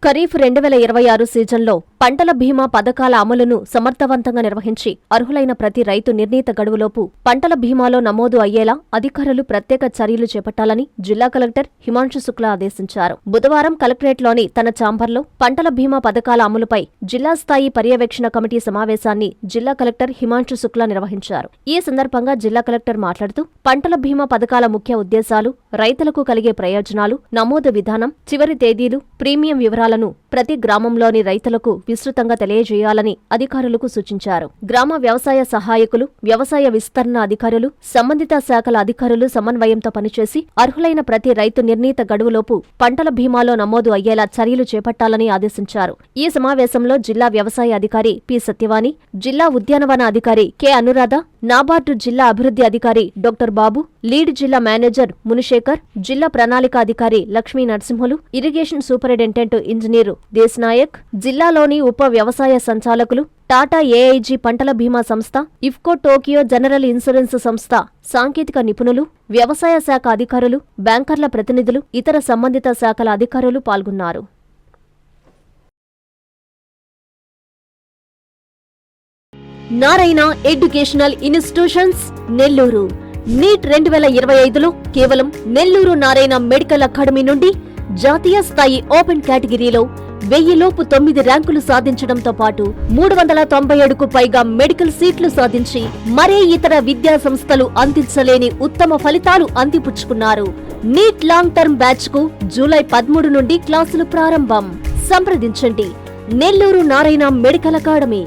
ఖరీఫ్ 2026 సీజన్లో పంటల బీమా పథకాల అమలును సమర్థవంతంగా నిర్వహించి అర్హులైన ప్రతి రైతు నిర్ణీత గడువులోపు పంటల బీమాలో నమోదు అయ్యేలా అధికారులు ప్రత్యేక చర్యలు చేపట్టాలని జిల్లా కలెక్టర్ హిమాంశు శుక్లా ఆదేశించారు. బుధవారం కలెక్టరేట్లోని తన ఛాంబర్లో పంటల బీమా పథకాల అమలుపై జిల్లా స్థాయి పర్యవేక్షణ కమిటీ సమావేశాన్ని జిల్లా కలెక్టర్ హిమాంశు శుక్లా నిర్వహించారు. ఈ సందర్భంగా జిల్లా కలెక్టర్ మాట్లాడుతూ పంటల బీమా పథకాల ముఖ్య ఉద్దేశాలు, రైతులకు కలిగే ప్రయోజనాలు, నమోదు విధానం, చివరి తేదీలు, ప్రీమియం వివరాలను ప్రతి గ్రామంలోని రైతులకు విస్తృతంగా తెలియజేయాలని అధికారులకు సూచించారు. గ్రామ వ్యవసాయ సహాయకులు, వ్యవసాయ విస్తరణ అధికారులు, సంబంధిత శాఖల అధికారులు సమన్వయంతో పనిచేసి అర్హులైన ప్రతి రైతు నిర్ణీత గడువులోపు పంటల బీమాలో నమోదు అయ్యేలా చర్యలు చేపట్టాలని ఆదేశించారు. ఈ సమావేశంలో జిల్లా వ్యవసాయ అధికారి పి సత్యవాణి, జిల్లా ఉద్యానవన అధికారి కె అనురాధ, నాబార్డు జిల్లా అభివృద్ధి అధికారి డాక్టర్ బాబు, లీడ్ జిల్లా మేనేజర్ మునిశేఖర్, జిల్లా ప్రణాళిక అధికారి Lakshmi Narasimhulu, irrigation superintendent engineer Desanayak, జిల్లాలోని ఉప వ్యవసాయ సంచాలకులు, టాటా ఏఐజీ పంటల బీమా సంస్థ, ఇఫ్కో టోకియో జనరల్ ఇన్సూరెన్స్ సంస్థ సాంకేతిక నిపుణులు, వ్యవసాయ శాఖ అధికారులు, బ్యాంకర్ల ప్రతినిధులు, ఇతర సంబంధిత శాఖల అధికారులు పాల్గొన్నారు. Narayana educational institutions Nellore NEET 2025లో కేవలం నెల్లూరు నారాయణ మెడికల్ అకాడమీ నుండి జాతీయ స్థాయి ఓపెన్ కేటగిరీలో 1000 లోపు 9 ర్యాంకులు సాధించడంతో పాటు 397కు పైగా మెడికల్ సీట్లు సాధించి మరే ఇతర విద్యా సంస్థలు అందించలేని ఉత్తమ ఫలితాలు అందిపుచ్చుకున్నారు. నీట్ లాంగ్ టర్మ్ బ్యాచ్ కు జూలై 13 నుండి క్లాసులు ప్రారంభం. సంప్రదించండి నెల్లూరు నారాయణ మెడికల్ అకాడమీ.